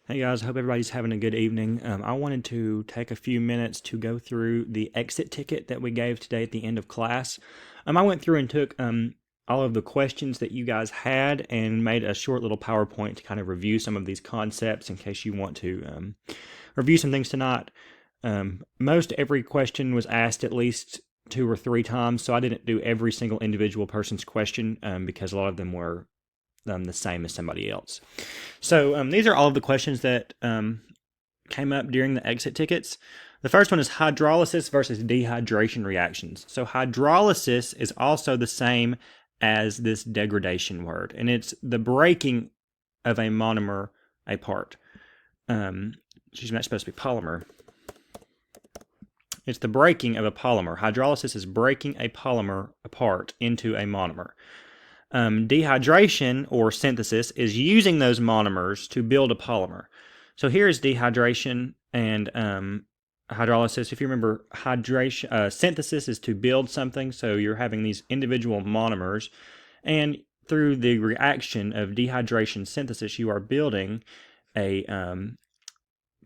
Hey guys, hope everybody's having a good evening. I wanted to take a few minutes to go through the exit ticket that we gave today at the end of class. I went through and took all of the questions that you guys had and made a short little PowerPoint to kind of review some of these concepts in case you want to review some things tonight. Most every question was asked at least 2 or 3 times, so I didn't do every single individual person's question because a lot of them were the same as somebody else. So these are all of the questions that came up during the exit tickets. The first one is hydrolysis versus dehydration reactions. So hydrolysis is also the same as this degradation word, and it's the breaking of a monomer apart. Excuse me, that's supposed to be polymer. It's the breaking of a polymer. Hydrolysis is breaking a polymer apart into a monomer. Dehydration or synthesis is using those monomers to build a polymer. So here is dehydration and hydrolysis. If you remember, synthesis is to build something. So you're having these individual monomers, and through the reaction of dehydration synthesis, you are building a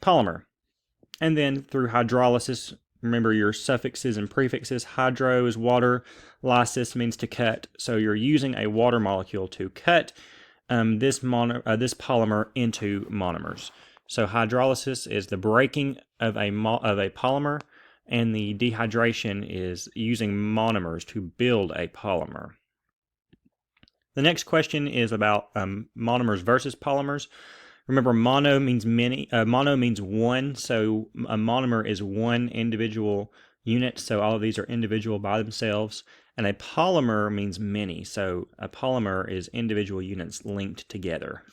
polymer. And then through hydrolysis, remember your suffixes and prefixes. Hydro is water, lysis means to cut. So you're using a water molecule to cut this polymer into monomers. So hydrolysis is the breaking of a polymer, and the dehydration is using monomers to build a polymer. The next question is about monomers versus polymers. Remember, mono means many. Mono means one, so a monomer is one individual unit, so all of these are individual by themselves. And a polymer means many, so a polymer is individual units linked together.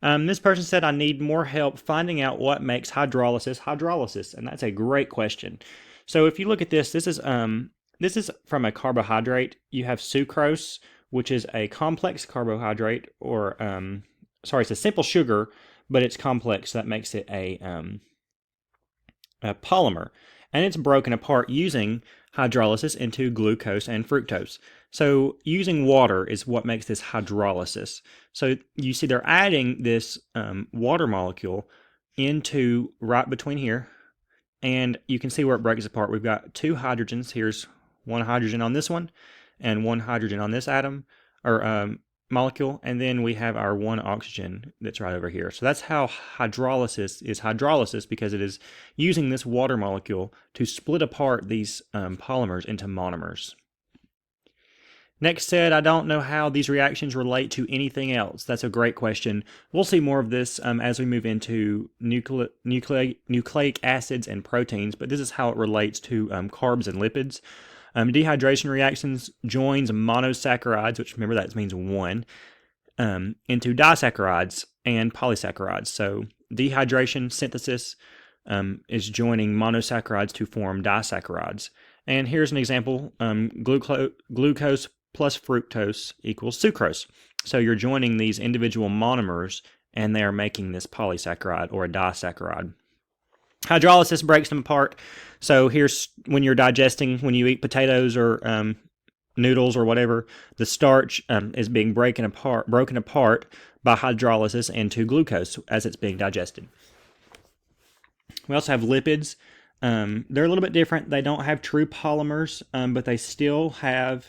This person said, I need more help finding out what makes hydrolysis, and that's a great question. So if you look at this is from a carbohydrate. You have sucrose, which is a complex carbohydrate, or it's a simple sugar, but it's complex. So that makes it a polymer, and it's broken apart using hydrolysis into glucose and fructose. So using water is what makes this hydrolysis. So you see they're adding this water molecule into right between here, and you can see where it breaks apart. We've got 2 hydrogens. Here's 1 hydrogen on this one and 1 hydrogen on this atom or molecule, and then we have our 1 oxygen that's right over here. So that's how hydrolysis is hydrolysis, because it is using this water molecule to split apart these polymers into monomers. Next said, I don't know how these reactions relate to anything else. That's a great question. We'll see more of this as we move into nucleic acids and proteins, but this is how it relates to carbs and lipids. Dehydration reactions joins monosaccharides, which remember that means one, into disaccharides and polysaccharides. So dehydration synthesis is joining monosaccharides to form disaccharides. And here's an example, glucose plus fructose equals sucrose. So you're joining these individual monomers, and they are making this polysaccharide or a disaccharide. Hydrolysis breaks them apart. So here's when you're digesting, when you eat potatoes or noodles or whatever, the starch is being broken apart by hydrolysis into glucose as it's being digested. We also have lipids. They're a little bit different. They don't have true polymers, but they still have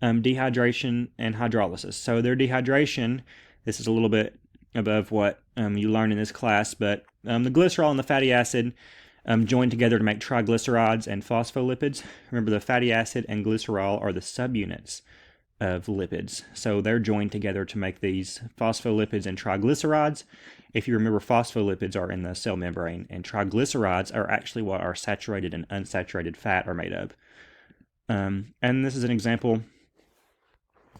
dehydration and hydrolysis. So their dehydration, this is a little bit above what you learn in this class, but the glycerol and the fatty acid join together to make triglycerides and phospholipids. Remember, the fatty acid and glycerol are the subunits of lipids, so they're joined together to make these phospholipids and triglycerides. If you remember, phospholipids are in the cell membrane, and triglycerides are actually what our saturated and unsaturated fat are made of. And this is an example.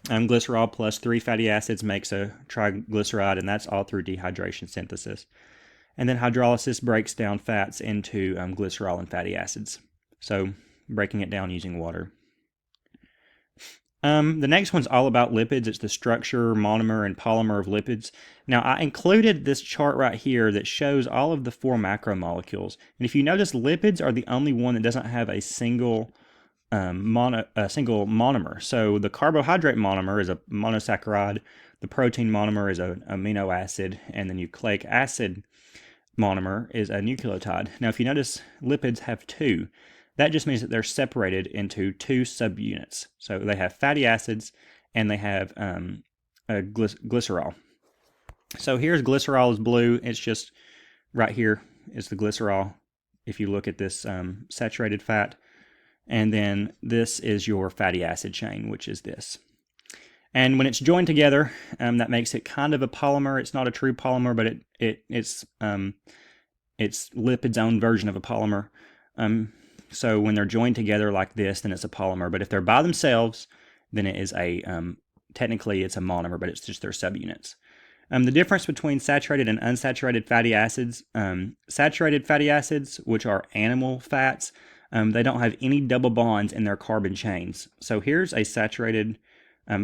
Glycerol plus 3 fatty acids makes a triglyceride, and that's all through dehydration synthesis. And then hydrolysis breaks down fats into glycerol and fatty acids. So breaking it down using water. The next one's all about lipids. It's the structure, monomer, and polymer of lipids. Now, I included this chart right here that shows all of the 4 macromolecules. And if you notice, lipids are the only one that doesn't have a single monomer. So the carbohydrate monomer is a monosaccharide. The protein monomer is an amino acid, and the nucleic acid monomer is a nucleotide. Now, if you notice, lipids have two. That just means that they're separated into two subunits. So they have fatty acids, and they have glycerol. So here's glycerol is blue. It's just right here is the glycerol. If you look at this saturated fat, and then this is your fatty acid chain, which is this. And when it's joined together, that makes it kind of a polymer. It's not a true polymer, but it's lipid's own version of a polymer. So when they're joined together like this, then it's a polymer. But if they're by themselves, then it is technically it's a monomer, but it's just their subunits. The difference between saturated and unsaturated fatty acids, saturated fatty acids, which are animal fats, they don't have any double bonds in their carbon chains. So here's a saturated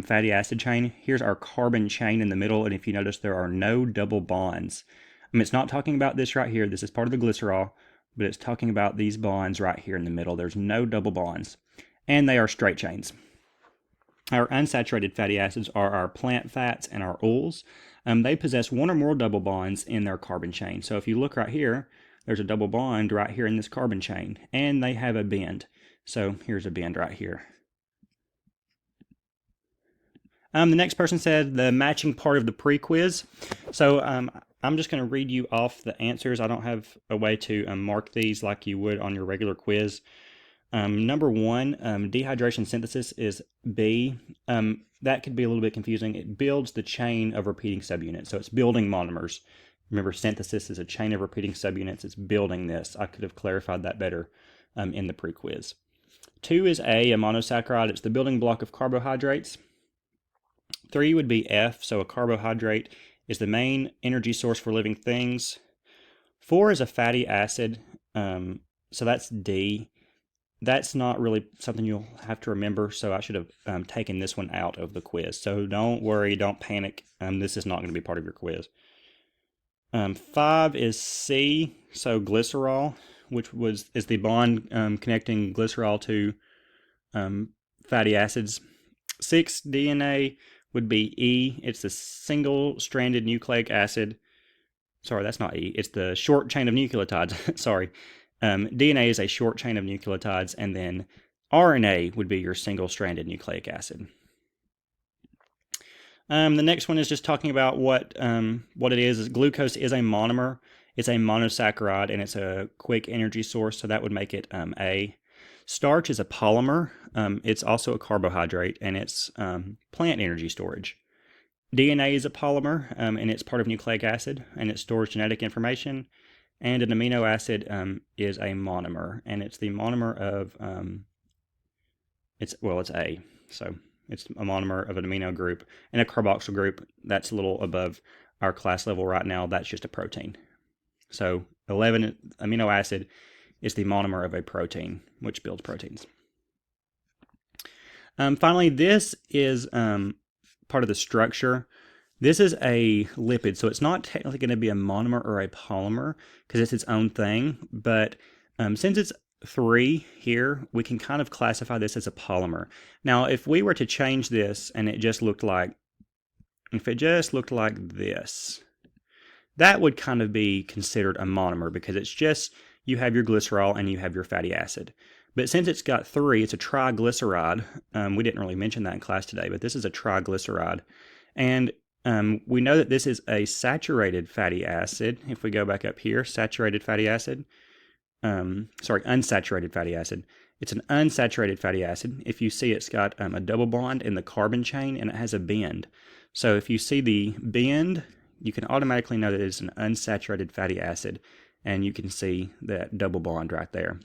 fatty acid chain. Here's our carbon chain in the middle, and if you notice, there are no double bonds. It's not talking about this right here. This is part of the glycerol, but it's talking about these bonds right here in the middle. There's no double bonds, and they are straight chains. Our unsaturated fatty acids are our plant fats and our oils. They possess one or more double bonds in their carbon chain. So if you look right here, there's a double bond right here in this carbon chain, and they have a bend. So here's a bend right here. The next person said the matching part of the pre-quiz. So I'm just going to read you off the answers. I don't have a way to mark these like you would on your regular quiz. Number one, dehydration synthesis is B. That could be a little bit confusing. It builds the chain of repeating subunits. So it's building monomers. Remember, synthesis is a chain of repeating subunits. It's building this. I could have clarified that better in the pre-quiz. Two is a monosaccharide. It's the building block of carbohydrates. 3 would be F, so a carbohydrate is the main energy source for living things. 4 is a fatty acid, so that's D. That's not really something you'll have to remember, so I should have taken this one out of the quiz. So don't worry, don't panic. This is not going to be part of your quiz. 5 is C, so glycerol, which is the bond connecting glycerol to fatty acids. 6, DNA, would be E. It's the single-stranded nucleic acid. Sorry, that's not E. It's the short chain of nucleotides. Sorry. DNA is a short chain of nucleotides, and then RNA would be your single-stranded nucleic acid. The next one is just talking about what it is. Glucose is a monomer. It's a monosaccharide, and it's a quick energy source, so that would make it A. Starch is a polymer. It's also a carbohydrate, and it's plant energy storage. DNA is a polymer, and it's part of nucleic acid, and it stores genetic information. And an amino acid is a monomer, and it's the monomer of it's A. So it's a monomer of an amino group, and a carboxyl group that's a little above our class level right now. That's just a protein. So 11 amino acid is the monomer of a protein, which builds proteins. Finally, this is part of the structure. This is a lipid, so it's not technically going to be a monomer or a polymer because it's its own thing. But since it's 3 here, we can kind of classify this as a polymer. Now, if we were to change this and it just looked like, this, that would kind of be considered a monomer because it's just, you have your glycerol and you have your fatty acid. But since it's got 3, it's a triglyceride. We didn't really mention that in class today, but this is a triglyceride. And we know that this is a saturated fatty acid. If we go back up here, unsaturated fatty acid. It's an unsaturated fatty acid. If you see, it's got a double bond in the carbon chain, and it has a bend. So if you see the bend, you can automatically know that it's an unsaturated fatty acid, and you can see that double bond right there.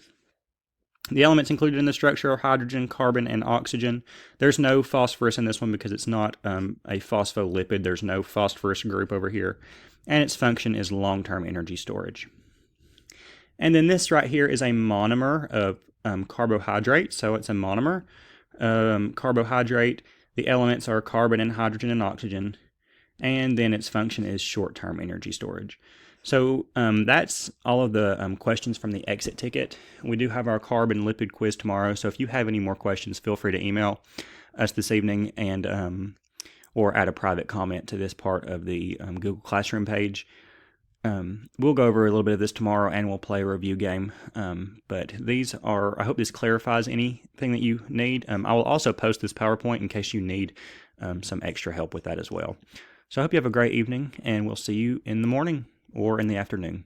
The elements included in the structure are hydrogen, carbon, and oxygen. There's no phosphorus in this one because it's not a phospholipid. There's no phosphorus group over here. And its function is long-term energy storage. And then this right here is a monomer of carbohydrate. So it's a monomer. Carbohydrate, the elements are carbon and hydrogen and oxygen. And then its function is short-term energy storage. So that's all of the questions from the exit ticket. We do have our carb and lipid quiz tomorrow, so if you have any more questions, feel free to email us this evening, and or add a private comment to this part of the Google Classroom page. We'll go over a little bit of this tomorrow, and we'll play a review game. But these are, I hope this clarifies anything that you need. I will also post this PowerPoint in case you need some extra help with that as well. So I hope you have a great evening, and we'll see you in the morning or in the afternoon.